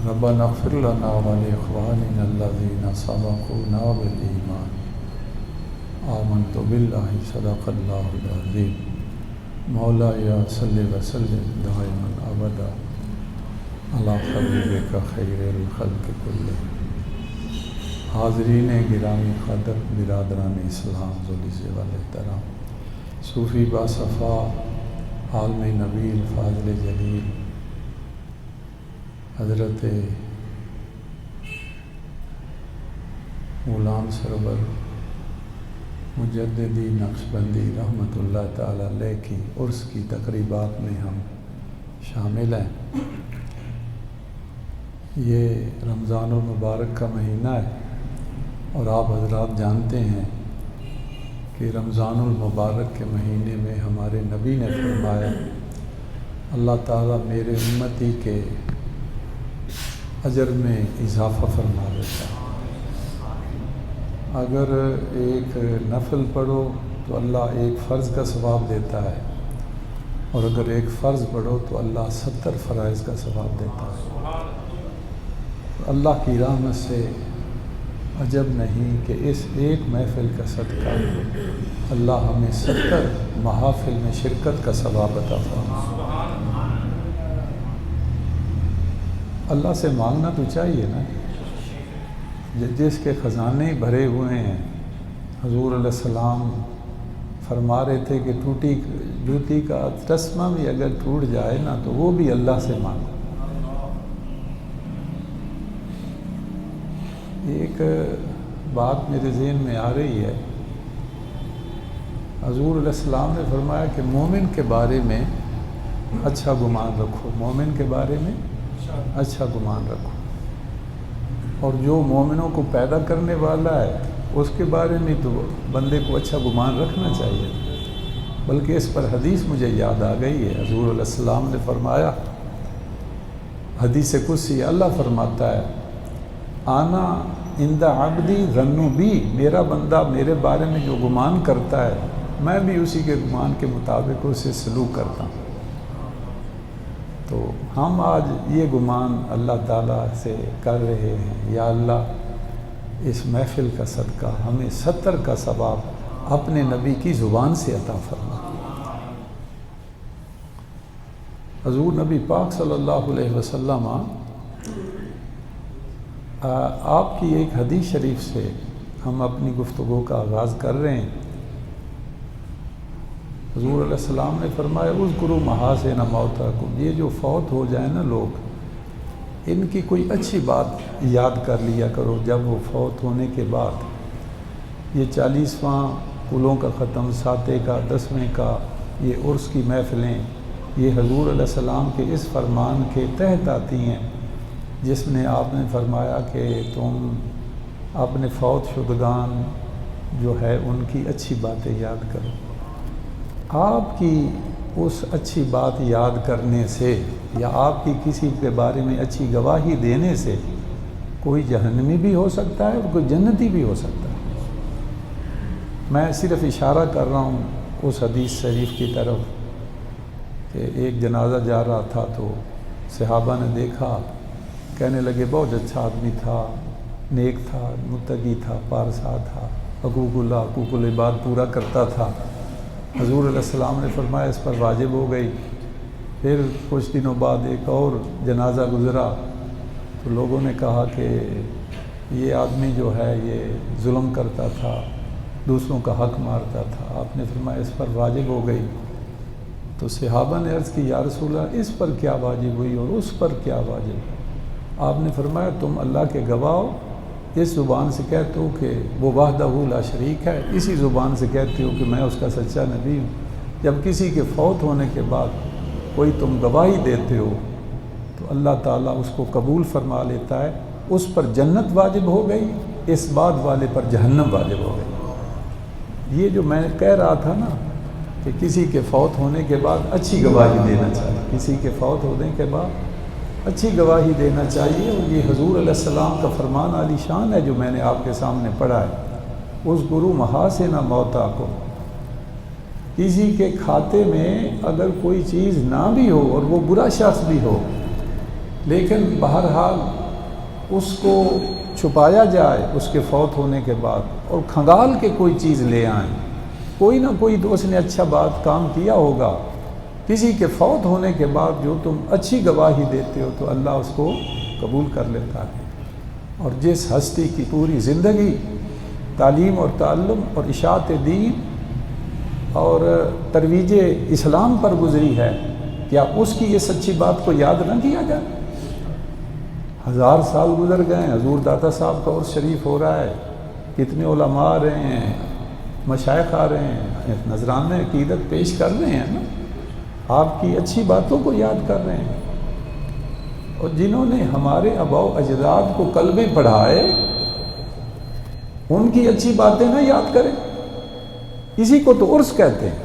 ربنا اغفر لنا ولإخواننا الذين سبقونا بالإيمان آمنت بالله صدق الله العظيم مولاي صل وسلم دائما أبدا على حبيبك خير الخلق كلهم. حاضرین گرامی قدر، برادران اسلام ذوالعزت والاحترام، صوفی باصفا، عالم نبیل، فاضل جلیل حضرت غلام سرور مجددی نقشبندی رحمۃ اللہ تعالی علیہ کی عرس کی تقریبات میں ہم شامل ہیں۔ یہ رمضان المبارک کا مہینہ ہے اور آپ حضرات جانتے ہیں کہ رمضان المبارک کے مہینے میں ہمارے نبی نے فرمایا اللہ تعالیٰ میرے امتی کے اجر میں اضافہ فرما دیتا ہے۔ اگر ایک نفل پڑھو تو اللہ ایک فرض کا ثواب دیتا ہے، اور اگر ایک فرض پڑھو تو اللہ 70 فرائض کا ثواب دیتا ہے۔ اللہ کی رحمت سے عجب نہیں کہ اس ایک محفل کا صدقہ اللہ ہمیں 70 محافل میں شرکت کا ثواب عطا فرمائے۔ اللہ سے مانگنا تو چاہیے نا، جس کے خزانے بھرے ہوئے ہیں۔ حضور علیہ السلام فرما رہے تھے کہ ٹوٹی جوتی کا تسمہ بھی اگر ٹوٹ جائے نا تو وہ بھی اللہ سے مانگو۔ ایک بات میرے ذہن میں آ رہی ہے، حضور علیہ السلام نے فرمایا کہ مومن کے بارے میں اچھا گمان رکھو، مومن کے بارے میں اچھا گمان رکھو، اور جو مومنوں کو پیدا کرنے والا ہے اس کے بارے میں تو بندے کو اچھا گمان رکھنا چاہیے۔ بلکہ اس پر حدیث مجھے یاد آ گئی ہے، حضور علیہ السلام نے فرمایا، حدیث قدسی اللہ فرماتا ہے آنا عند عبدی ظن بی، میرا بندہ میرے بارے میں جو گمان کرتا ہے میں بھی اسی کے گمان کے مطابق اسے سلوک کرتا ہوں۔ تو ہم آج یہ گمان اللہ تعالیٰ سے کر رہے ہیں، یا اللہ اس محفل کا صدقہ ہمیں 70 کا ثواب اپنے نبی کی زبان سے عطا فرما۔ حضور نبی پاک صلی اللہ علیہ وسلم آپ کی ایک حدیث شریف سے ہم اپنی گفتگو کا آغاز کر رہے ہیں۔ حضور علیہ السلام نے فرمایا اذکروا محاسن موتاکم، یہ جو فوت ہو جائیں نا لوگ، ان کی کوئی اچھی بات یاد کر لیا کرو جب وہ فوت ہونے کے بعد۔ یہ 40واں کلوں کا ختم، 7 کا 10ویں کا یہ عرس کی محفلیں، یہ حضور علیہ السلام کے اس فرمان کے تحت آتی ہیں جس میں آپ نے فرمایا کہ تم اپنے فوت شدگان جو ہے ان کی اچھی باتیں یاد کرو۔ آپ کی اس اچھی بات یاد کرنے سے یا آپ کی کسی کے بارے میں اچھی گواہی دینے سے کوئی جہنمی بھی ہو سکتا ہے اور کوئی جنتی بھی ہو سکتا ہے۔ میں صرف اشارہ کر رہا ہوں اس حدیث شریف کی طرف کہ ایک جنازہ جا رہا تھا تو صحابہ نے دیکھا، کہنے لگے بہت اچھا آدمی تھا، نیک تھا، متقی تھا، پارسا تھا، حقوق اللہ حقوق العباد پورا کرتا تھا۔ حضور علیہ السلام نے فرمایا اس پر واجب ہو گئی۔ پھر کچھ دنوں بعد ایک اور جنازہ گزرا تو لوگوں نے کہا کہ یہ آدمی جو ہے یہ ظلم کرتا تھا، دوسروں کا حق مارتا تھا۔ آپ نے فرمایا اس پر واجب ہو گئی۔ تو صحابہ نے عرض کی یا رسول اللہ اس پر کیا واجب ہوئی اور اس پر کیا واجب ہوئی؟ آپ نے فرمایا تم اللہ کے گواہ ہو، اس زبان سے کہتے ہو کہ وہ وحدہ لا شریک ہے، اسی زبان سے کہتے ہو کہ میں اس کا سچا نبی ہوں۔ جب کسی کے فوت ہونے کے بعد کوئی تم گواہی دیتے ہو تو اللہ تعالیٰ اس کو قبول فرما لیتا ہے، اس پر جنت واجب ہو گئی، اس بعد والے پر جہنم واجب ہو گئی۔ یہ جو میں کہہ رہا تھا نا کہ کسی کے فوت ہونے کے بعد اچھی گواہی دینا چاہیے، کسی کے فوت ہونے کے بعد اچھی گواہی دینا چاہیے، اور یہ حضور علیہ السلام کا فرمان عالی شان ہے جو میں نے آپ کے سامنے پڑھا ہے۔ اذکروا محاسن موتاکم، کسی کے کھاتے میں اگر کوئی چیز نہ بھی ہو اور وہ برا شخص بھی ہو لیکن بہرحال اس کو چھپایا جائے اس کے فوت ہونے کے بعد اور کھنگال کے کوئی چیز لے آئیں، کوئی نہ کوئی تو اس نے اچھا بات کام کیا ہوگا، کسی کے فوت ہونے کے بعد جو تم اچھی گواہی دیتے ہو تو اللہ اس کو قبول کر لیتا ہے۔ اور جس ہستی کی پوری زندگی تعلیم اور تعلم اور اشاعت دین اور ترویج اسلام پر گزری ہے، کیا اس کی اس اچھی بات کو یاد نہ کیا جائے؟ 1000 سال گزر گئے، حضور داتا صاحب کا عرس شریف ہو رہا ہے، کتنے علماء آ رہے ہیں، مشائخ آ رہے ہیں، نذرانہ عقیدت پیش کر رہے ہیں نا، آپ کی اچھی باتوں کو یاد کر رہے ہیں۔ اور جنہوں نے ہمارے آباء و اجداد کو کلمے پڑھائے ان کی اچھی باتیں نہ یاد کریں۔ اسی کو تو عرس کہتے ہیں،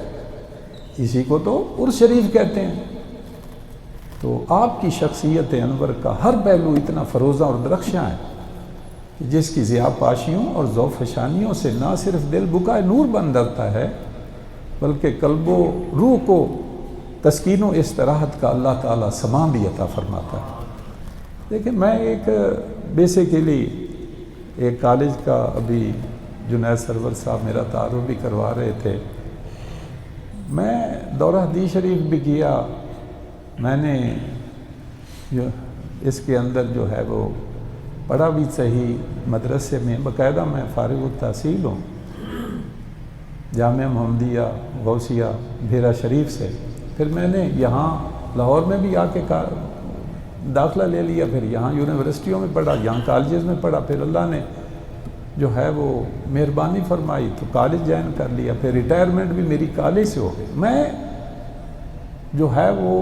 اسی کو تو عرس شریف کہتے ہیں۔ تو آپ کی شخصیت انور کا ہر پہلو اتنا فروزہ اور درخشاں ہے کہ جس کی ضیاء پاشیوں اور ذوق فشانیوں سے نہ صرف دل بکائے نور بن جاتا ہے بلکہ قلب و روح کو تسکین و استراحت کا اللہ تعالیٰ سامان بھی عطا فرماتا ہے۔ دیکھیں، میں ایک بیسیکلی ایک کالج کا ابھی جنید سرور صاحب میرا تعارف بھی کروا رہے تھے، میں دورہ حدیث شریف بھی کیا، میں نے جو اس کے اندر جو ہے وہ پڑھا بھی صحیح، مدرسے میں باقاعدہ میں فارغ التحصیل ہوں، جامعہ محمدیہ غوثیہ بھیرا شریف سے، پھر میں نے یہاں لاہور میں بھی آ کے داخلہ لے لیا، پھر یہاں یونیورسٹیوں میں پڑھا، یہاں کالجز میں پڑھا، پھر اللہ نے جو ہے وہ مہربانی فرمائی تو کالج جوائن کر لیا، پھر ریٹائرمنٹ بھی میری کالج سے ہو گئی۔ میں جو ہے وہ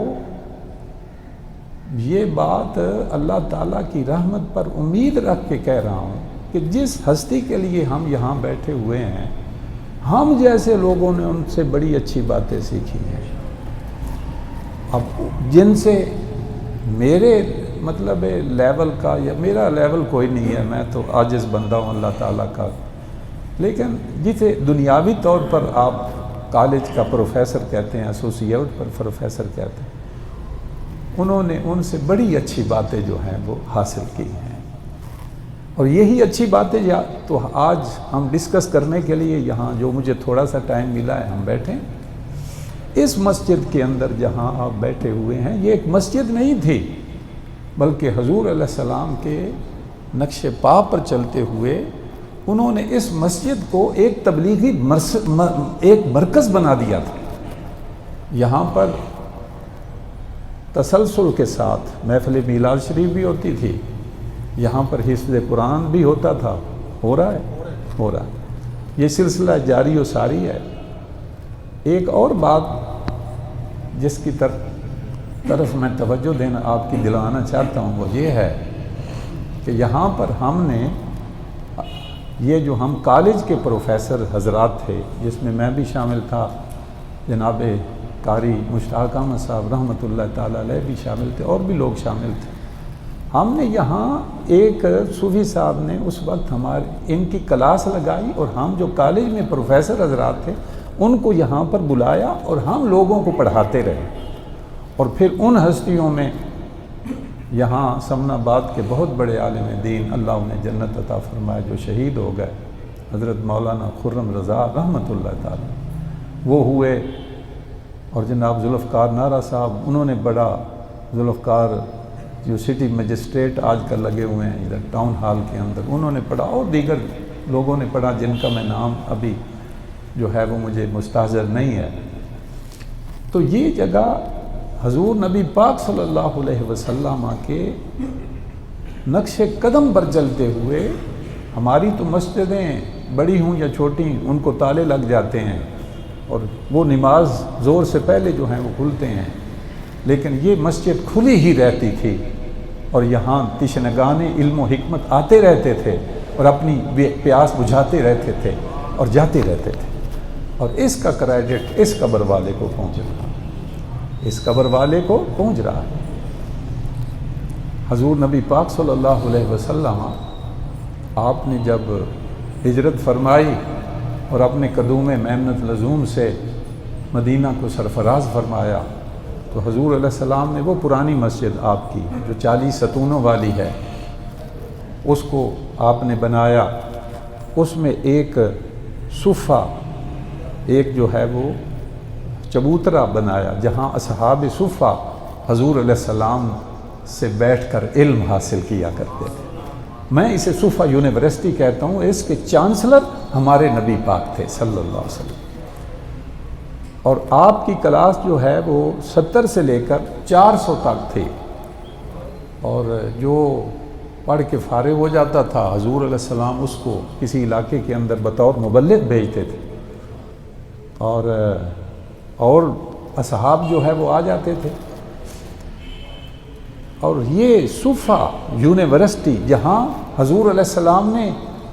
یہ بات اللہ تعالیٰ کی رحمت پر امید رکھ کے کہہ رہا ہوں کہ جس ہستی کے لیے ہم یہاں بیٹھے ہوئے ہیں، ہم جیسے لوگوں نے ان سے بڑی اچھی باتیں سیکھی ہیں۔ اب جن سے میرے مطلب لیول کا یا میرا لیول کوئی نہیں ہے، میں تو عاجز بندہ ہوں اللہ تعالیٰ کا، لیکن جسے دنیاوی طور پر آپ کالج کا پروفیسر کہتے ہیں، ایسوسیٹ پر پروفیسر کہتے ہیں، انہوں نے ان سے بڑی اچھی باتیں جو ہیں وہ حاصل کی ہیں، اور یہی اچھی باتیں تو آج ہم ڈسکس کرنے کے لیے یہاں جو مجھے تھوڑا سا ٹائم ملا ہے ہم بیٹھیں اس مسجد کے اندر جہاں آپ بیٹھے ہوئے ہیں۔ یہ ایک مسجد نہیں تھی بلکہ حضور علیہ السلام کے نقش پا پر چلتے ہوئے انہوں نے اس مسجد کو ایک تبلیغی ایک مرکز بنا دیا تھا۔ یہاں پر تسلسل کے ساتھ محفل میلاد شریف بھی ہوتی تھی، یہاں پر حفظ قرآن بھی ہوتا تھا، ہو رہا ہے، یہ سلسلہ جاری و ساری ہے۔ ایک اور بات جس کی طرف میں توجہ دینا آپ کی دلانا چاہتا ہوں وہ یہ ہے کہ یہاں پر ہم نے یہ جو ہم کالج کے پروفیسر حضرات تھے، جس میں میں بھی شامل تھا، جناب قاری مشتاق احمد صاحب رحمۃ اللہ تعالیٰ علیہ بھی شامل تھے، اور بھی لوگ شامل تھے۔ ہم نے یہاں ایک صوفی صاحب نے اس وقت ان کی کلاس لگائی، اور ہم جو کالج میں پروفیسر حضرات تھے ان کو یہاں پر بلایا اور ہم لوگوں کو پڑھاتے رہے۔ اور پھر ان ہستیوں میں یہاں سمن آباد کے بہت بڑے عالم دین، اللہ انہیں جنت عطا فرمائے، جو شہید ہو گئے، حضرت مولانا خرم رضا رحمۃ اللہ تعالی، وہ ہوئے، اور جناب ذوالفقار نارا صاحب، انہوں نے بڑا ذوالفقار جو سٹی مجسٹریٹ آج کل لگے ہوئے ہیں ادھر ٹاؤن ہال کے اندر، انہوں نے پڑھا، اور دیگر لوگوں نے پڑھا جن کا میں نام ابھی جو ہے وہ مجھے مستحضر نہیں ہے۔ تو یہ جگہ حضور نبی پاک صلی اللہ علیہ وسلم کے نقش قدم پر چلتے ہوئے، ہماری تو مسجدیں بڑی ہوں یا چھوٹی ان کو تالے لگ جاتے ہیں اور وہ نماز زور سے پہلے جو ہیں وہ کھلتے ہیں، لیکن یہ مسجد کھلی ہی رہتی تھی، اور یہاں تشنگان علم و حکمت آتے رہتے تھے اور اپنی پیاس بجھاتے رہتے تھے اور جاتے رہتے تھے، اور اس کا کریڈٹ اس قبر والے کو پہنچ رہا، اس قبر والے کو پہنچ رہا ہے۔ حضور نبی پاک صلی اللہ علیہ وسلم آپ نے جب ہجرت فرمائی اور اپنے قدوم میمنت لزوم سے مدینہ کو سرفراز فرمایا، تو حضور علیہ السلام نے وہ پرانی مسجد آپ کی جو 40 ستونوں والی ہے اس کو آپ نے بنایا، اس میں ایک صفہ، ایک جو ہے وہ چبوترا بنایا جہاں اصحاب صفہ حضور علیہ السلام سے بیٹھ کر علم حاصل کیا کرتے تھے۔ میں اسے صفہ یونیورسٹی کہتا ہوں، اس کے چانسلر ہمارے نبی پاک تھے صلی اللہ علیہ وسلم، اور آپ کی کلاس جو ہے وہ 70 سے لے کر 400 تک تھی، اور جو پڑھ کے فارغ ہو جاتا تھا حضور علیہ السلام اس کو کسی علاقے کے اندر بطور مبلغ بھیجتے تھے، اور اصحاب جو ہے وہ آ جاتے تھے۔ اور یہ صفہ یونیورسٹی جہاں حضور علیہ السلام نے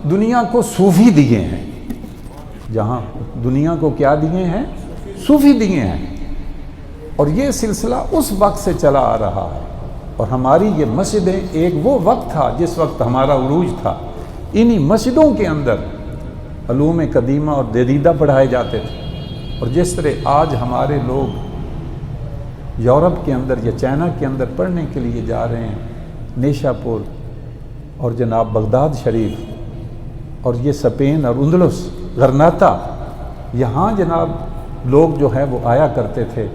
دنیا کو صوفی دیے ہیں، جہاں دنیا کو کیا دیے ہیں؟ صوفی دیے ہیں، اور یہ سلسلہ اس وقت سے چلا آ رہا ہے۔ اور ہماری یہ مسجدیں ایک وہ وقت تھا جس وقت ہمارا عروج تھا، انہی مسجدوں کے اندر علوم قدیمہ اور جدیدہ پڑھائے جاتے تھے۔ اور جس طرح آج ہمارے لوگ یورپ کے اندر یا چائنا کے اندر پڑھنے کے لیے جا رہے ہیں، نیشا پور اور جناب بغداد شریف، اور یہ اسپین اور اندلس غرناطہ، یہاں جناب لوگ جو ہے وہ آیا کرتے تھے،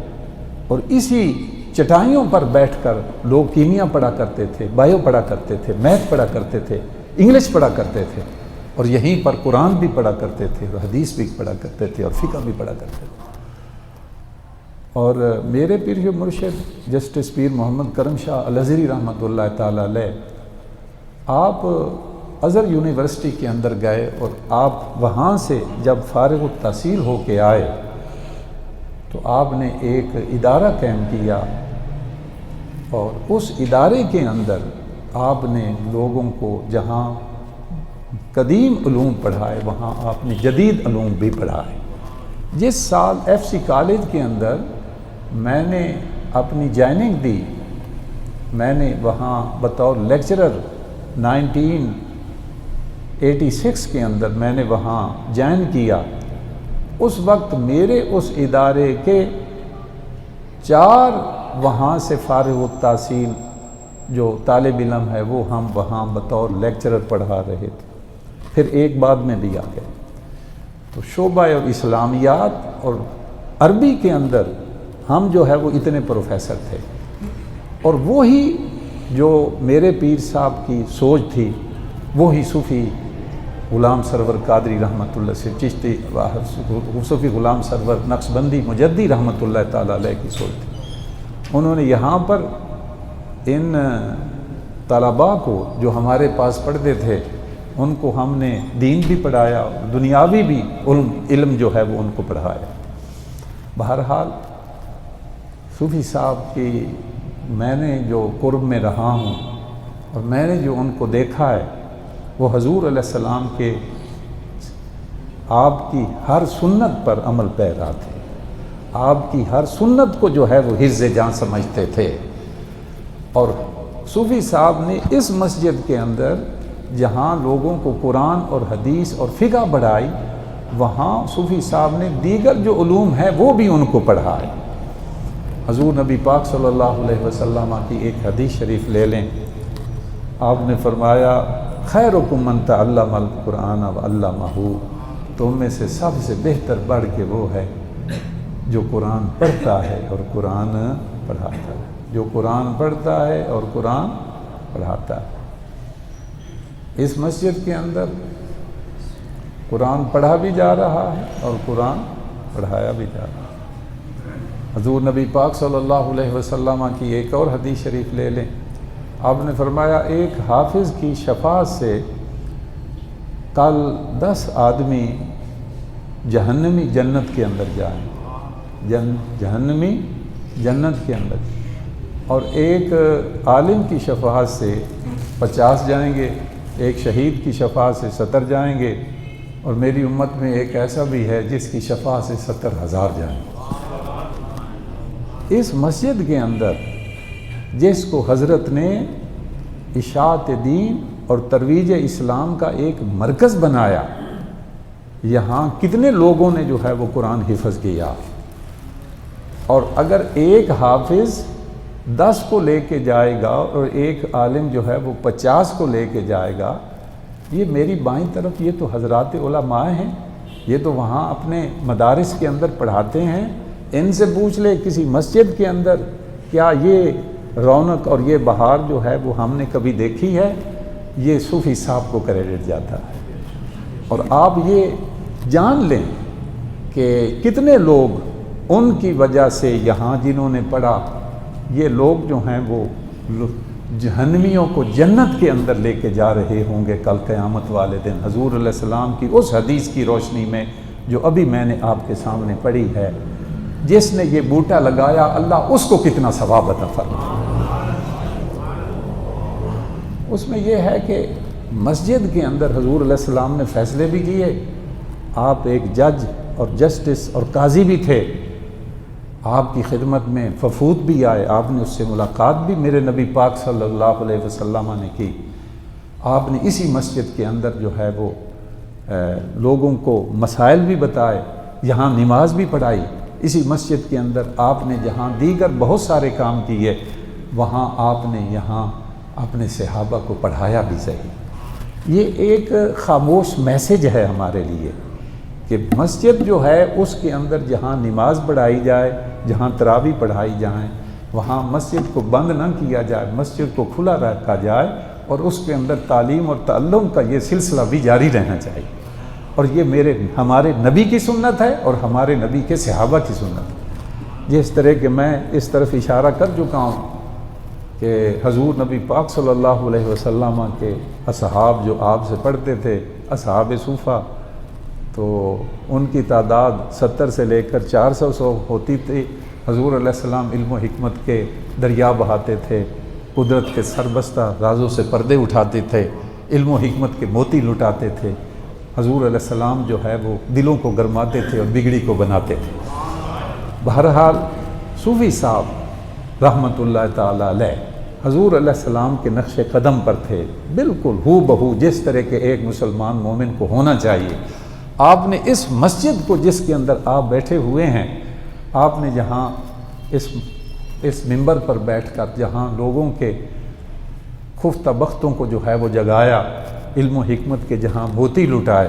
اور اسی چٹائیوں پر بیٹھ کر لوگ کیمیا پڑھا کرتے تھے، بایو پڑھا کرتے تھے، میتھ پڑھا کرتے تھے، انگلش پڑھا کرتے تھے، اور یہیں پر قرآن بھی پڑھا کرتے تھے، اور حدیث بھی پڑھا کرتے تھے، اور فقہ بھی پڑھا کرتے تھے۔ اور میرے پیر مرشد جسٹس پیر محمد کرم شاہ الازہری رحمۃ اللہ تعالیٰ علیہ، آپ ازہر یونیورسٹی کے اندر گئے، اور آپ وہاں سے جب فارغ التحصیل ہو کے آئے تو آپ نے ایک ادارہ قائم کیا، اور اس ادارے کے اندر آپ نے لوگوں کو جہاں قدیم علوم پڑھائے وہاں آپ نے جدید علوم بھی پڑھائے۔ جس سال ایف سی کالج کے اندر میں نے اپنی جوائننگ دی، میں نے وہاں بطور لیکچرر 1986 کے اندر میں نے وہاں جوائن کیا۔ اس وقت میرے اس ادارے کے 4 وہاں سے فارغ التحصیل جو طالب علم ہے وہ ہم وہاں بطور لیکچرر پڑھا رہے تھے، پھر ایک بعد میں بھی آ گئے۔ تو شعبہ اور اسلامیات اور عربی کے اندر ہم جو ہے وہ اتنے پروفیسر تھے، اور وہی جو میرے پیر صاحب کی سوچ تھی وہی صوفی غلام سرور قادری رحمۃ اللہ سے، چشتی صوفی غلام سرور نقشبندی مجدی رحمۃ اللہ تعالیٰ علیہ کی سوچ تھی۔ انہوں نے یہاں پر ان طلباء کو جو ہمارے پاس پڑھتے تھے ان کو ہم نے دین بھی پڑھایا، دنیاوی بھی علم جو ہے وہ ان کو پڑھایا۔ بہرحال صوفی صاحب کی میں نے جو قرب میں رہا ہوں اور میں نے جو ان کو دیکھا ہے وہ حضور علیہ السلام کے آپ کی ہر سنت پر عمل پیرا تھے، آپ کی ہر سنت کو جو ہے وہ حفظ جان سمجھتے تھے۔ اور صوفی صاحب نے اس مسجد کے اندر جہاں لوگوں کو قرآن اور حدیث اور فقہ پڑھائی، وہاں صوفی صاحب نے دیگر جو علوم ہے وہ بھی ان کو پڑھائے۔ حضور نبی پاک صلی اللہ علیہ وسلم کی ایک حدیث شریف لے لیں، آپ نے فرمایا خیرکم من تعلم القرآن وعلمہ، تم میں سے سب سے بہتر بڑھ کے وہ ہے جو قرآن پڑھتا ہے اور قرآن پڑھاتا ہے، جو قرآن پڑھتا ہے اور قرآن پڑھاتا ہے۔ اس مسجد کے اندر قرآن پڑھا بھی جا رہا ہے اور قرآن پڑھایا بھی جا رہا ہے۔ حضور نبی پاک صلی اللہ علیہ وسلم کی ایک اور حدیث شریف لے لیں، آپ نے فرمایا ایک حافظ کی شفاعت سے کل 10 آدمی جہنمی جنت کے اندر جائیں، جہنمی جنت کے اندر، اور ایک عالم کی شفاعت سے 50 جائیں گے، ایک شہید کی شفاعت سے 70 جائیں گے، اور میری امت میں ایک ایسا بھی ہے جس کی شفاعت سے 70,000 جائیں گے۔ اس مسجد کے اندر جس کو حضرت نے اشاعت دین اور ترویج اسلام کا ایک مرکز بنایا، یہاں کتنے لوگوں نے جو ہے وہ قرآن حفظ کیا، اور اگر ایک حافظ 10 کو لے کے جائے گا اور ایک عالم جو ہے وہ 50 کو لے کے جائے گا، یہ میری بائیں طرف یہ تو حضرات علماء ہیں، یہ تو وہاں اپنے مدارس کے اندر پڑھاتے ہیں، ان سے پوچھ لے کسی مسجد کے اندر کیا یہ رونق اور یہ بہار جو ہے وہ ہم نے کبھی دیکھی ہے؟ یہ صوفی صاحب کو کریڈٹ جاتا ہے۔ اور آپ یہ جان لیں کہ کتنے لوگ ان کی وجہ سے یہاں جنہوں نے پڑھا، یہ لوگ جو ہیں وہ جہنمیوں کو جنت کے اندر لے کے جا رہے ہوں گے کل قیامت والے دن، حضور علیہ السلام کی اس حدیث کی روشنی میں جو ابھی میں نے آپ کے سامنے پڑھی ہے، جس نے یہ بوٹا لگایا اللہ اس کو کتنا ثواب عطا فرمائے۔ اس میں یہ ہے کہ مسجد کے اندر حضور علیہ السلام نے فیصلے بھی کیے، آپ ایک جج اور جسٹس اور قاضی بھی تھے، آپ کی خدمت میں وفود بھی آئے، آپ نے اس سے ملاقات بھی میرے نبی پاک صلی اللہ علیہ وسلم نے کی، آپ نے اسی مسجد کے اندر جو ہے وہ لوگوں کو مسائل بھی بتائے، یہاں نماز بھی پڑھائی، اسی مسجد کے اندر آپ نے جہاں دیگر بہت سارے کام کیے وہاں آپ نے یہاں اپنے صحابہ کو پڑھایا بھی صحیح۔ یہ ایک خاموش میسج ہے ہمارے لیے کہ مسجد جو ہے اس کے اندر جہاں نماز پڑھائی جائے، جہاں تراویح پڑھائی جائیں، وہاں مسجد کو بند نہ کیا جائے، مسجد کو کھلا رکھا جائے اور اس کے اندر تعلیم اور تعلم کا یہ سلسلہ بھی جاری رہنا چاہیے۔ اور یہ ہمارے نبی کی سنت ہے اور ہمارے نبی کے صحابہ کی سنت ہے۔ جس طرح کہ میں اس طرف اشارہ کر چکا ہوں کہ حضور نبی پاک صلی اللہ علیہ وسلم کے اصحاب جو آپ سے پڑھتے تھے، اصحاب صوفہ، تو ان کی تعداد 70 سے لے کر 400 ہوتی تھی۔ حضور علیہ السلام علم و حکمت کے دریا بہاتے تھے، قدرت کے سربستہ رازوں سے پردے اٹھاتے تھے، علم و حکمت کے موتی لٹاتے تھے۔ حضور علیہ السلام جو ہے وہ دلوں کو گرماتے تھے اور بگڑی کو بناتے تھے۔ بہرحال صوفی صاحب رحمۃ اللہ تعالیٰ علیہ حضور علیہ السلام کے نقش قدم پر تھے، بالکل ہو بہو جس طرح کے ایک مسلمان مومن کو ہونا چاہیے۔ آپ نے اس مسجد کو جس کے اندر آپ بیٹھے ہوئے ہیں، آپ نے جہاں اس منبر پر بیٹھ کر جہاں لوگوں کے خفتہ بختوں کو جو ہے وہ جگایا، علم و حکمت کے جہاں موتی لٹائے،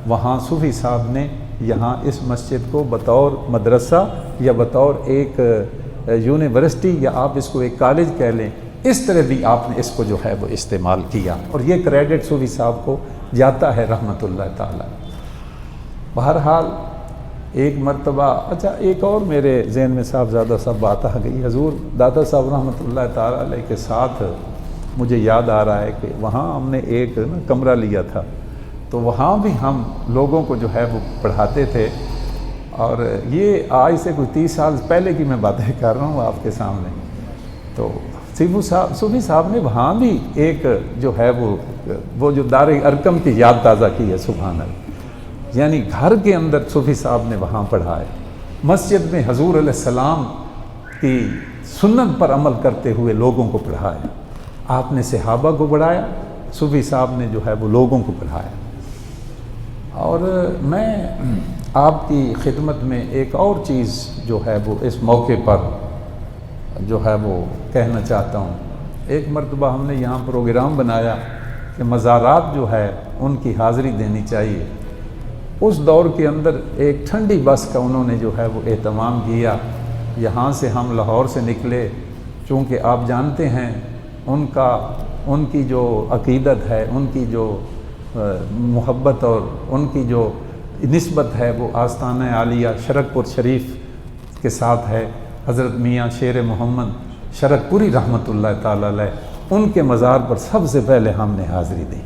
وہاں صوفی صاحب نے یہاں اس مسجد کو بطور مدرسہ یا بطور ایک یونیورسٹی یا آپ اس کو ایک کالج کہہ لیں، اس طرح بھی آپ نے اس کو جو ہے وہ استعمال کیا، اور یہ کریڈٹ صوفی صاحب کو جاتا ہے رحمۃ اللہ تعالیٰ۔ بہرحال ایک مرتبہ اچھا ایک اور میرے ذہن میں صاحبزادہ صاحب بات آ گئی، حضور دادا صاحب رحمۃ اللہ تعالیٰ علیہ کے ساتھ مجھے یاد آ رہا ہے کہ وہاں ہم نے ایک کمرہ لیا تھا، تو وہاں بھی ہم لوگوں کو جو ہے وہ پڑھاتے تھے، اور یہ آج سے کوئی 30 سال پہلے کی میں باتیں کر رہا ہوں آپ کے سامنے۔ تو صوفی صاحب نے وہاں بھی ایک جو ہے وہ جو دار ارقم کی یاد تازہ کی ہے، سبحان اللہ، یعنی گھر کے اندر صوفی صاحب نے وہاں پڑھائے، مسجد میں حضور علیہ السلام کی سنت پر عمل کرتے ہوئے لوگوں کو پڑھایا، آپ نے صحابہ کو پڑھایا، صوفی صاحب نے جو ہے وہ لوگوں کو پڑھایا۔ اور میں آپ کی خدمت میں ایک اور چیز جو ہے وہ اس موقع پر جو ہے وہ کہنا چاہتا ہوں۔ ایک مرتبہ ہم نے یہاں پروگرام بنایا کہ مزارات جو ہے ان کی حاضری دینی چاہیے، اس دور کے اندر ایک ٹھنڈی بس کا انہوں نے جو ہے وہ اہتمام کیا، یہاں سے ہم لاہور سے نکلے، چونکہ آپ جانتے ہیں ان کی جو عقیدت ہے، ان کی جو محبت اور ان کی جو نسبت ہے وہ آستانہ عالیہ شرک پور شریف کے ساتھ ہے، حضرت میاں شیر محمد شرک پوری رحمۃ اللہ تعالیٰ علیہ، ان کے مزار پر سب سے پہلے ہم نے حاضری دی۔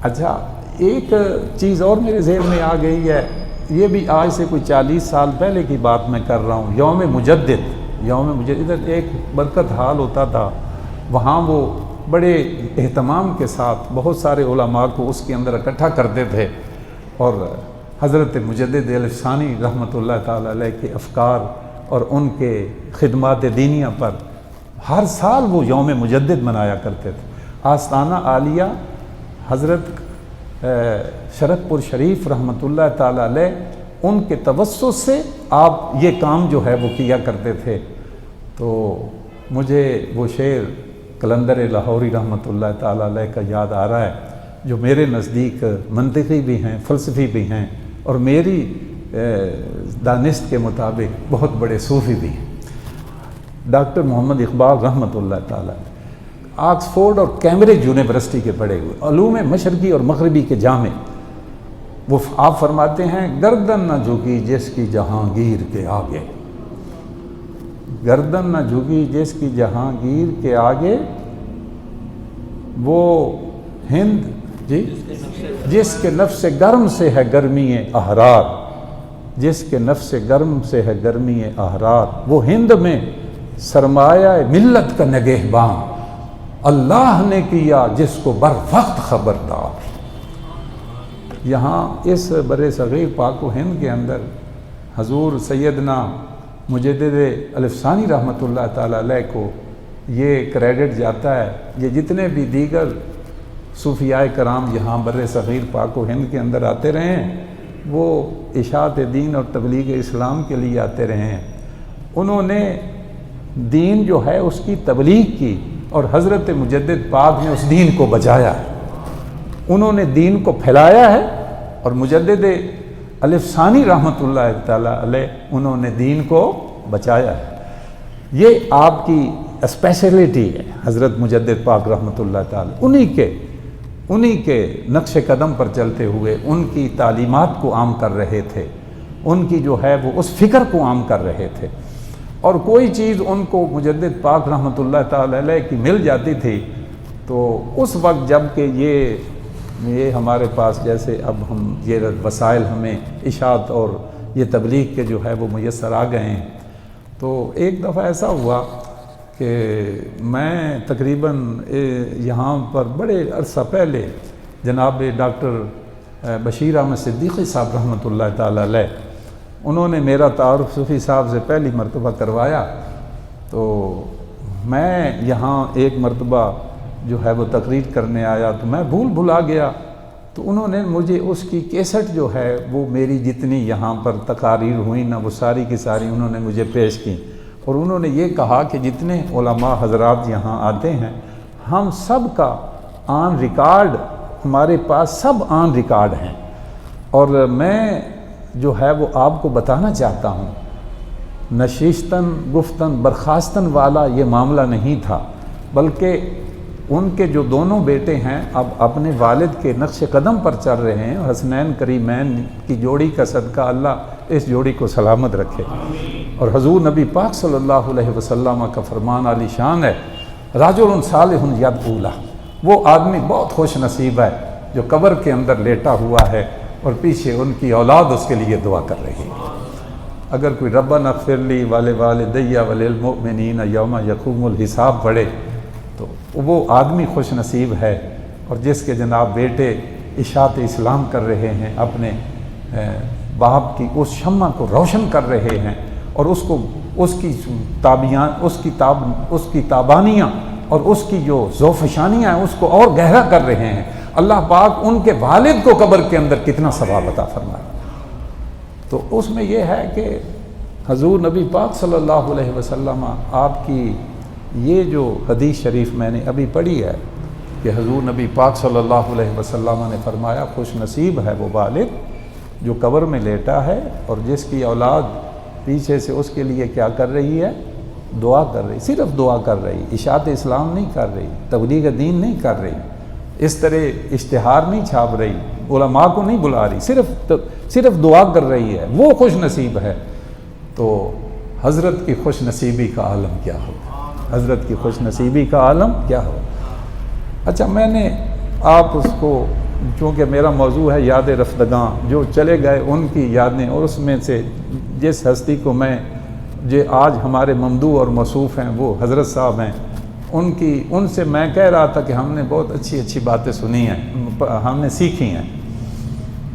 اچھا ایک چیز اور میرے ذہن میں آ گئی ہے، یہ بھی آج سے کوئی 40 سال پہلے کی بات میں کر رہا ہوں، یوم مجدد ایک برکت حال ہوتا تھا، وہاں وہ بڑے اہتمام کے ساتھ بہت سارے علماء کو اس کے اندر اکٹھا کرتے تھے، اور حضرت مجدد الفسانی رحمۃ اللہ تعالیٰ علیہ کے افکار اور ان کے خدمات دینیہ پر ہر سال وہ یوم مجدد منایا کرتے تھے۔ آستانہ عالیہ حضرت شرک پور شریف رحمۃ اللہ تعالیٰ علیہ ان کے توسط سے آپ یہ کام جو ہے وہ کیا کرتے تھے۔ تو مجھے وہ شعر قلندر لاہوری رحمۃ اللہ تعالیٰ علیہ کا یاد آ رہا ہے، جو میرے نزدیک منطقی بھی ہیں، فلسفی بھی ہیں، اور میری دانست کے مطابق بہت بڑے صوفی بھی ہیں۔ ڈاکٹر محمد اقبال رحمۃ اللہ تعالیٰ آکسفورڈ اور کیمبرج یونیورسٹی کے پڑھے ہوئے، علوم مشرقی اور مغربی کے جامع، وہ آپ فرماتے ہیں گردن نہ جھکی جس کی جہانگیر کے آگے، گردن نہ جھکی جس کی جہانگیر کے آگے، وہ ہند جی جس کے نفس گرم سے ہے گرمی احرار، جس کے نفس گرم سے ہے گرمی احرار، وہ ہند میں سرمایہ ملت کا نگہبان، اللہ نے کیا جس کو بر وقت خبردار۔ یہاں اس بر صغیر پاک و ہند کے اندر حضور سیدنا مجدد الف ثانی رحمۃ اللہ تعالیٰ علیہ کو یہ کریڈٹ جاتا ہے۔ یہ جتنے بھی دیگر صوفیاء کرام یہاں بر صغیر پاک و ہند کے اندر آتے رہے ہیں، وہ اشاعت دین اور تبلیغ اسلام کے لیے آتے رہے ہیں، انہوں نے دین جو ہے اس کی تبلیغ کی، اور حضرت مجدد پاک نے اس دین کو بچایا ہے، انہوں نے دین کو پھیلایا ہے، اور مجدد الف ثانی رحمۃ اللہ تعالیٰ علیہ انہوں نے دین کو بچایا ہے۔ یہ آپ کی اسپیشلٹی ہے حضرت مجدد پاک رحمۃ اللہ تعالیٰ، انہی کے نقش قدم پر چلتے ہوئے ان کی تعلیمات کو عام کر رہے تھے، ان کی جو ہے وہ اس فکر کو عام کر رہے تھے، اور کوئی چیز ان کو مجدد پاک رحمۃ اللہ تعالیٰ علیہ کی مل جاتی تھی تو اس وقت جب کہ یہ ہمارے پاس جیسے اب ہم یہ وسائل ہمیں اشاعت اور یہ تبلیغ کے جو ہے وہ میسر آ گئے ہیں، تو ایک دفعہ ایسا ہوا کہ میں تقریباً یہاں پر بڑے عرصہ پہلے جناب ڈاکٹر بشیر احمد صدیقی صاحب رحمۃ اللہ تعالیٰ علیہ، انہوں نے میرا تعارف صوفی صاحب سے پہلی مرتبہ کروایا۔ تو میں یہاں ایک مرتبہ جو ہے وہ تقریر کرنے آیا تو میں بھلا گیا، تو انہوں نے مجھے اس کی کیسٹ جو ہے وہ میری جتنی یہاں پر تقاریر ہوئی نا وہ ساری کی ساری انہوں نے مجھے پیش کی، اور انہوں نے یہ کہا کہ جتنے علماء حضرات یہاں آتے ہیں ہم سب کا آن ریکارڈ، ہمارے پاس سب آن ریکارڈ ہیں، اور میں جو ہے وہ آپ کو بتانا چاہتا ہوں نشیستن گفتن برخاستن والا یہ معاملہ نہیں تھا، بلکہ ان کے جو دونوں بیٹے ہیں اب اپنے والد کے نقش قدم پر چل رہے ہیں، حسنین کریمین کی جوڑی کا صدقہ اللہ اس جوڑی کو سلامت رکھے، اور حضور نبی پاک صلی اللہ علیہ وسلم کا فرمان عالی شان ہے، رجل صالح یدعو لہ، وہ آدمی بہت خوش نصیب ہے جو قبر کے اندر لیٹا ہوا ہے اور پیچھے ان کی اولاد اس کے لیے دعا کر رہی ہے۔ اگر کوئی ربنا اغفر لی ولوالدی وللمؤمنین یوم یقوم الحساب پڑھے تو وہ آدمی خوش نصیب ہے، اور جس کے جناب بیٹے اشاعت اسلام کر رہے ہیں، اپنے باپ کی اس شمع کو روشن کر رہے ہیں، اور اس کی تابانیاں اور اس کی جو ذوفشانیاں ہیں اس کو اور گہرا کر رہے ہیں، اللہ پاک ان کے والد کو قبر کے اندر کتنا ثواب عطا فرمائے۔ تو اس میں یہ ہے کہ حضور نبی پاک صلی اللہ علیہ وسلم آپ کی یہ جو حدیث شریف میں نے ابھی پڑھی ہے کہ حضور نبی پاک صلی اللہ علیہ وسلم نے فرمایا خوش نصیب ہے وہ والد جو قبر میں لیٹا ہے اور جس کی اولاد پیچھے سے اس کے لیے کیا کر رہی ہے، دعا کر رہی، صرف دعا کر رہی، اشاعت اسلام نہیں کر رہی، تبلیغ دین نہیں کر رہی، اس طرح اشتہار نہیں چھاپ رہی، علماء کو نہیں بلا رہی، صرف دعا کر رہی ہے، وہ خوش نصیب ہے۔ تو حضرت کی خوش نصیبی کا عالم کیا ہو، حضرت کی خوش نصیبی کا عالم کیا ہو۔ اچھا، میں نے آپ اس کو چونکہ میرا موضوع ہے یاد رفتگاں، جو چلے گئے ان کی یادیں، اور اس میں سے جس ہستی کو میں جو آج ہمارے ممدوح اور موصوف ہیں وہ حضرت صاحب ہیں، ان سے میں کہہ رہا تھا کہ ہم نے بہت اچھی باتیں سنی ہیں، ہم نے سیکھی ہیں۔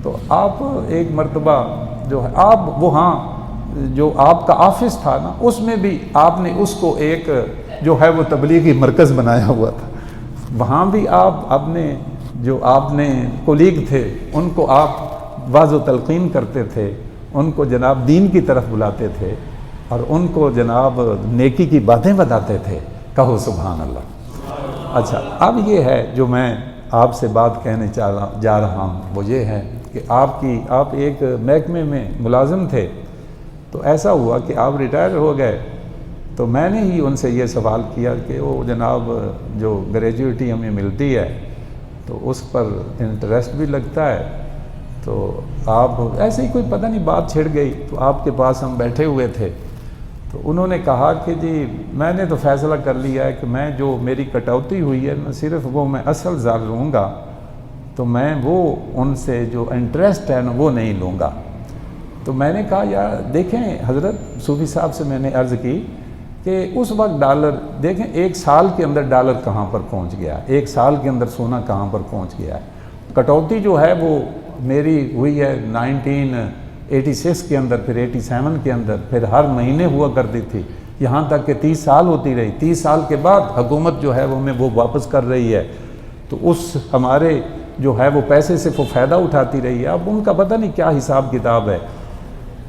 تو آپ ایک مرتبہ جو ہے آپ وہاں جو آپ کا آفس تھا نا، اس میں بھی آپ نے اس کو ایک جو ہے وہ تبلیغی مرکز بنایا ہوا تھا، وہاں بھی آپ اپنے جو آپ نے کولیگ تھے ان کو آپ واضح و تلقین کرتے تھے، ان کو جناب دین کی طرف بلاتے تھے اور ان کو جناب نیکی کی باتیں بتاتے تھے. کہو سبحان اللہ. اچھا، اب یہ ہے جو میں آپ سے بات کہنے جا رہا ہوں، وہ یہ ہے کہ آپ ایک محکمے میں ملازم تھے، تو ایسا ہوا کہ آپ ریٹائر ہو گئے، تو میں نے ہی ان سے یہ سوال کیا کہ وہ جناب جو گریجویٹی ہمیں ملتی ہے تو اس پر انٹرسٹ بھی لگتا ہے، تو آپ ایسے ہی کوئی پتہ نہیں بات چھڑ گئی، تو آپ کے پاس ہم بیٹھے ہوئے تھے، تو انہوں نے کہا کہ جی میں نے تو فیصلہ کر لیا ہے کہ میں جو میری کٹوتی ہوئی ہے میں صرف وہ میں اصل زر لوں گا، تو میں وہ ان سے جو انٹرسٹ ہے نا وہ نہیں لوں گا. تو میں نے کہا یار دیکھیں حضرت صوفی صاحب سے میں نے عرض کی کہ اس وقت ڈالر دیکھیں 1 سال کے اندر ڈالر کہاں پر پہنچ گیا، 1 سال کے اندر سونا کہاں پر پہنچ گیا ہے. کٹوتی جو ہے وہ میری ہوئی ہے 1986 کے اندر، پھر 87 کے اندر، پھر ہر مہینے ہوا کرتی تھی، یہاں تک کہ 30 سال ہوتی رہی. 30 سال کے بعد حکومت جو ہے وہ ہمیں وہ واپس کر رہی ہے، تو اس ہمارے جو ہے وہ پیسے سے وہ فائدہ اٹھاتی رہی ہے. اب ان کا پتہ نہیں کیا حساب کتاب ہے.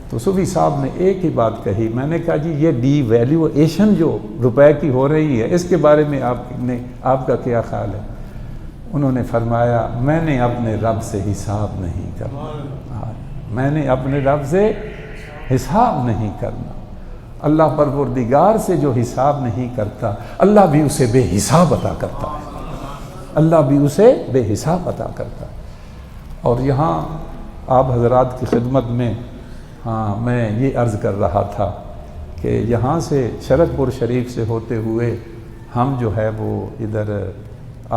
تو صوفی صاحب نے ایک ہی بات کہی، میں نے کہا جی یہ ڈی ویلیویشن جو روپے کی ہو رہی ہے اس کے بارے میں آپ کا کیا خیال ہے؟ انہوں نے فرمایا میں نے اپنے رب سے حساب نہیں کرنا، میں نے اپنے رب سے حساب نہیں کرنا. اللہ پروردگار سے جو حساب نہیں کرتا اللہ بھی اسے بے حساب عطا کرتا ہے، اللہ بھی اسے بے حساب عطا کرتا ہے. اور یہاں آپ حضرات کی خدمت میں میں یہ عرض کر رہا تھا کہ یہاں سے شرک پور شریف سے ہوتے ہوئے ہم جو ہے وہ ادھر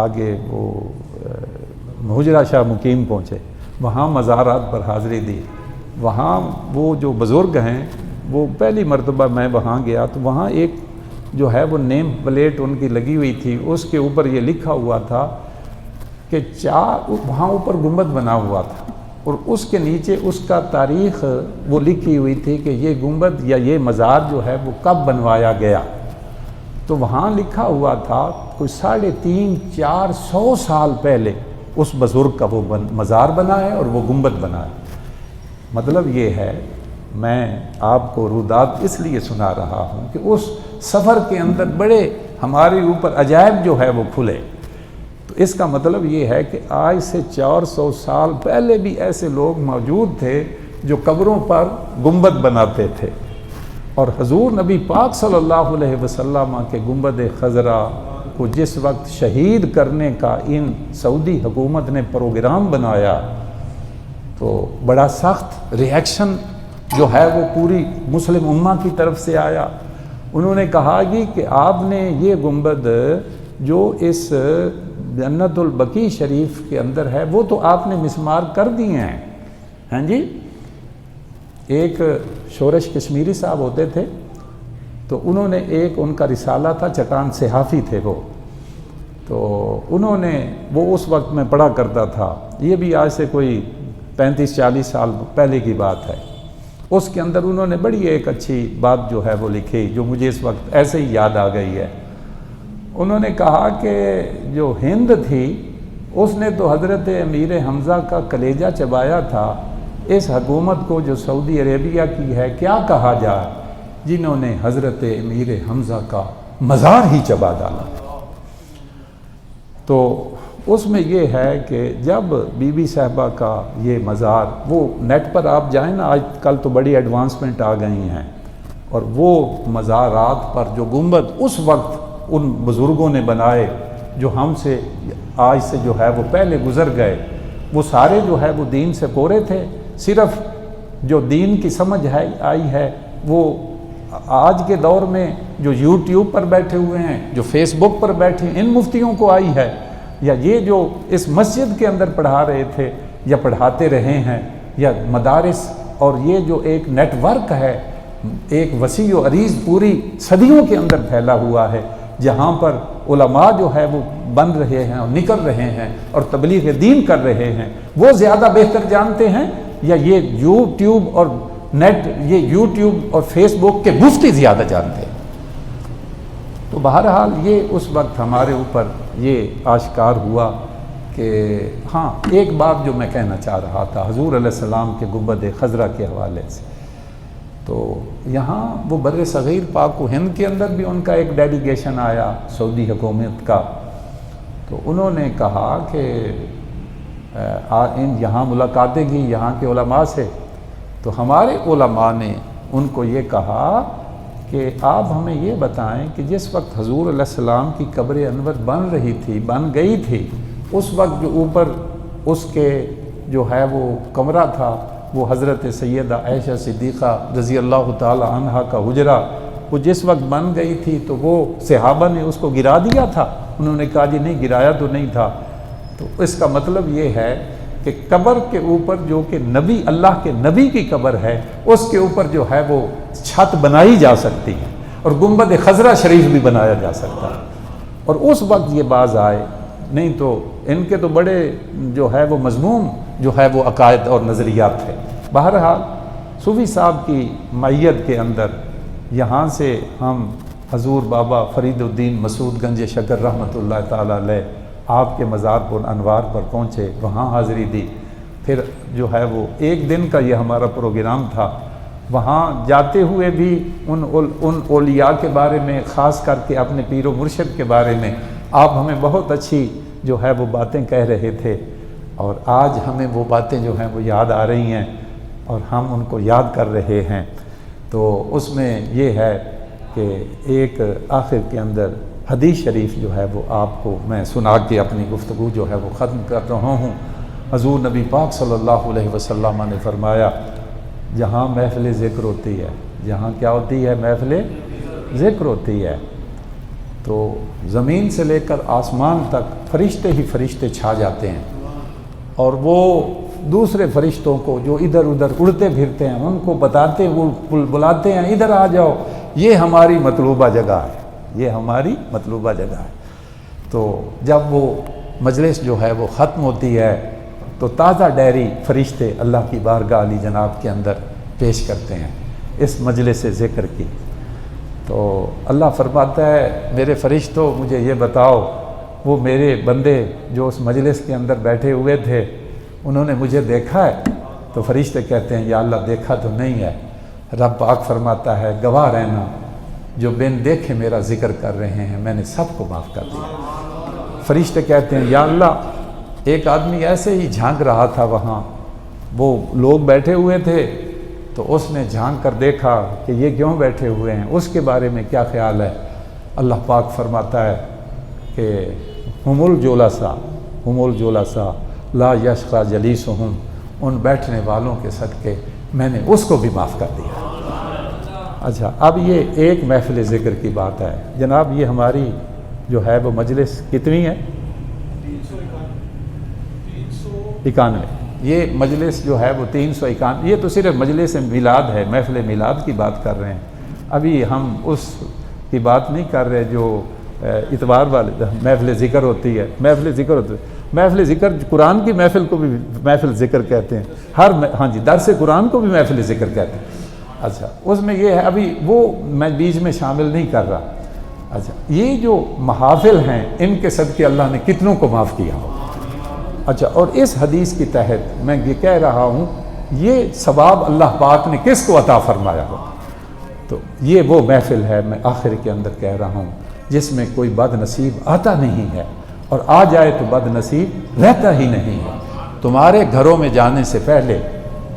آگے وہ حجرہ شاہ مقیم پہنچے، وہاں مزارات پر حاضری دی. وہاں وہ جو بزرگ ہیں وہ پہلی مرتبہ میں وہاں گیا تو وہاں ایک جو ہے وہ نیم پلیٹ ان کی لگی ہوئی تھی، اس کے اوپر یہ لکھا ہوا تھا کہ وہاں اوپر گنبد بنا ہوا تھا اور اس کے نیچے اس کا تاریخ وہ لکھی ہوئی تھی کہ یہ گنبد یا یہ مزار جو ہے وہ کب بنوایا گیا. تو وہاں لکھا ہوا تھا کوئی 350-400 سال پہلے اس بزرگ کا وہ مزار بنا ہے اور وہ گنبد بنا ہے. مطلب یہ ہے میں آپ کو رودات اس لیے سنا رہا ہوں کہ اس سفر کے اندر بڑے ہمارے اوپر عجائب جو ہے وہ کھلے. تو اس کا مطلب یہ ہے کہ آج سے 400 سال پہلے بھی ایسے لوگ موجود تھے جو قبروں پر گنبد بناتے تھے، اور حضور نبی پاک صلی اللہ علیہ وسلم کے گنبد خضرا کو جس وقت شہید کرنے کا ان سعودی حکومت نے پروگرام بنایا تو بڑا سخت ریئیکشن جو ہے وہ پوری مسلم امہ کی طرف سے آیا. انہوں نے کہا کہ آپ نے یہ گنبد جو اس جنت البقیع شریف کے اندر ہے وہ تو آپ نے مسمار کر دیے ہیں. ہاں جی، ایک شورش کشمیری صاحب ہوتے تھے، تو انہوں نے ایک ان کا رسالہ تھا، چکان صحافی تھے وہ، تو انہوں نے وہ اس وقت میں پڑھا کرتا تھا، یہ بھی آج سے کوئی 35-40 سال پہلے کی بات ہے. اس کے اندر انہوں نے بڑی ایک اچھی بات جو ہے وہ لکھی جو مجھے اس وقت ایسے ہی یاد آ گئی ہے. انہوں نے کہا کہ جو ہند تھی اس نے تو حضرت امیر حمزہ کا کلیجہ چبایا تھا، اس حکومت کو جو سعودی عربیہ کی ہے کیا کہا جائے جنہوں نے حضرت امیر حمزہ کا مزار ہی چبا ڈالا. تو اس میں یہ ہے کہ جب بی بی صاحبہ کا یہ مزار، وہ نیٹ پر آپ جائیں نا، آج کل تو بڑی ایڈوانسمنٹ آ گئی ہیں، اور وہ مزارات پر جو گنبد اس وقت ان بزرگوں نے بنائے جو ہم سے آج سے جو ہے وہ پہلے گزر گئے، وہ سارے جو ہے وہ دین سے کورے تھے. صرف جو دین کی سمجھ ہے آئی ہے وہ آج کے دور میں جو یوٹیوب پر بیٹھے ہوئے ہیں، جو فیس بک پر بیٹھے ہیں، ان مفتیوں کو آئی ہے، یا یہ جو اس مسجد کے اندر پڑھا رہے تھے یا پڑھاتے رہے ہیں، یا مدارس، اور یہ جو ایک نیٹ ورک ہے ایک وسیع و عریض پوری صدیوں کے اندر پھیلا ہوا ہے، جہاں پر علماء جو ہے وہ بن رہے ہیں اور نکل رہے ہیں اور تبلیغ دین کر رہے ہیں، وہ زیادہ بہتر جانتے ہیں یا یہ یوٹیوب اور نیٹ، یہ یوٹیوب اور فیس بک کے مفتی زیادہ جانتے ہیں؟ تو بہرحال یہ اس وقت ہمارے اوپر یہ آشکار ہوا کہ ہاں ایک بات جو میں کہنا چاہ رہا تھا حضور علیہ السلام کے گنبد خضرا کے حوالے سے، تو یہاں وہ بر صغیر پاک و ہند کے اندر بھی ان کا ایک ڈیلیگیشن آیا سعودی حکومت کا، تو انہوں نے کہا کہ یہاں ملاقاتیں کی یہاں کے علماء سے، تو ہمارے علماء نے ان کو یہ کہا کہ آپ ہمیں یہ بتائیں کہ جس وقت حضور علیہ السلام کی قبر انور بن گئی تھی، اس وقت جو اوپر اس کے جو ہے وہ کمرہ تھا، وہ حضرت سیدہ عائشہ صدیقہ رضی اللہ تعالی عنہا کا حجرہ، وہ جس وقت بن گئی تھی تو وہ صحابہ نے اس کو گرا دیا تھا؟ انہوں نے کہا جی نہیں، گرایا تو نہیں تھا۔ تو اس کا مطلب یہ ہے کہ قبر کے اوپر جو کہ نبی اللہ کے نبی کی قبر ہے، اس کے اوپر جو ہے وہ چھت بنائی جا سکتی ہے، اور گنبد خضرا شریف بھی بنایا جا سکتا ہے، اور اس وقت یہ باز آئے، نہیں تو ان کے تو بڑے جو ہے وہ مضموم جو ہے وہ عقائد اور نظریات تھے۔ بہرحال صوفی صاحب کی معیت کے اندر یہاں سے ہم حضور بابا فرید الدین مسعود گنج شکر رحمۃ اللہ تعالی علیہ آپ کے مزار پر انوار پر پہنچے، وہاں حاضری دی۔ پھر جو ہے وہ ایک دن کا یہ ہمارا پروگرام تھا، وہاں جاتے ہوئے بھی ان اولیاء کے بارے میں، خاص کر کے اپنے پیر و مرشد کے بارے میں آپ ہمیں بہت اچھی جو ہے وہ باتیں کہہ رہے تھے، اور آج ہمیں وہ باتیں جو ہیں وہ یاد آ رہی ہیں اور ہم ان کو یاد کر رہے ہیں۔ تو اس میں یہ ہے کہ ایک آخر کے اندر حدیث شریف جو ہے وہ آپ کو میں سنا کے اپنی گفتگو جو ہے وہ ختم کر رہا ہوں۔ حضور نبی پاک صلی اللہ علیہ وسلم نے فرمایا، جہاں محفل ذکر ہوتی ہے، جہاں کیا ہوتی ہے؟ محفل ذکر ہوتی ہے، تو زمین سے لے کر آسمان تک فرشتے ہی فرشتے چھا جاتے ہیں، اور وہ دوسرے فرشتوں کو جو ادھر ادھر اڑتے پھرتے ہیں ان کو بتاتے، وہ بلاتے ہیں ادھر آ جاؤ، یہ ہماری مطلوبہ جگہ ہے، یہ ہماری مطلوبہ جگہ ہے۔ تو جب وہ مجلس جو ہے وہ ختم ہوتی ہے تو تازہ ڈیری فرشتے اللہ کی بارگاہ علی جناب کے اندر پیش کرتے ہیں اس مجلس ذکر کی۔ تو اللہ فرماتا ہے، میرے فرشتوں مجھے یہ بتاؤ، وہ میرے بندے جو اس مجلس کے اندر بیٹھے ہوئے تھے انہوں نے مجھے دیکھا ہے؟ تو فرشتے کہتے ہیں یا اللہ دیکھا تو نہیں ہے۔ رب پاک فرماتا ہے گواہ رہنا، جو بن دیکھے میرا ذکر کر رہے ہیں میں نے سب کو معاف کر دیا۔ فرشتے کہتے ہیں یا اللہ ایک آدمی ایسے ہی جھانک رہا تھا، وہاں وہ لوگ بیٹھے ہوئے تھے تو اس نے جھانک کر دیکھا کہ یہ کیوں بیٹھے ہوئے ہیں، اس کے بارے میں کیا خیال ہے؟ اللہ پاک فرماتا ہے کہ ہم الجلساء لا یشقی جلیسہم، ان بیٹھنے والوں کے صدقے میں نے اس کو بھی معاف کر دیا۔ اچھا، اب یہ ایک محفل ذکر کی بات ہے جناب، یہ ہماری جو ہے وہ مجلس کتنی ہے؟ 91۔ یہ مجلس جو ہے وہ 391، یہ تو صرف مجلس میلاد ہے، محفل میلاد کی بات کر رہے ہیں، ابھی ہم اس کی بات نہیں کر رہے جو اتوار والے محفل ذکر ہوتی ہے۔ محفل ذکر قرآن کی محفل کو بھی محفل ذکر کہتے ہیں، ہاں جی، درس قرآن کو بھی محفل ذکر کہتے ہیں۔ اچھا، اس میں یہ ہے، ابھی وہ میں بیچ میں شامل نہیں کر رہا۔ اچھا، یہ جو محافل ہیں ان کے صدقے اللہ نے کتنوں کو معاف کیا ہو۔ اچھا، اور اس حدیث کی تحت میں یہ کہہ رہا ہوں، یہ ثواب اللہ پاک نے کس کو عطا فرمایا ہو؟ تو یہ وہ محفل ہے، میں آخر کے اندر کہہ رہا ہوں، جس میں کوئی بد نصیب آتا نہیں ہے، اور آ جائے تو بد نصیب رہتا ہی نہیں ہے۔ تمہارے گھروں میں جانے سے پہلے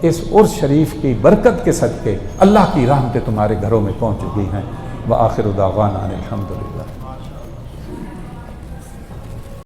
اس عرس شریف کی برکت کے صدقے اللہ کی رحمتیں تمہارے گھروں میں پہنچ چکی ہیں۔ وآخر دعوانا ان الحمدللہ۔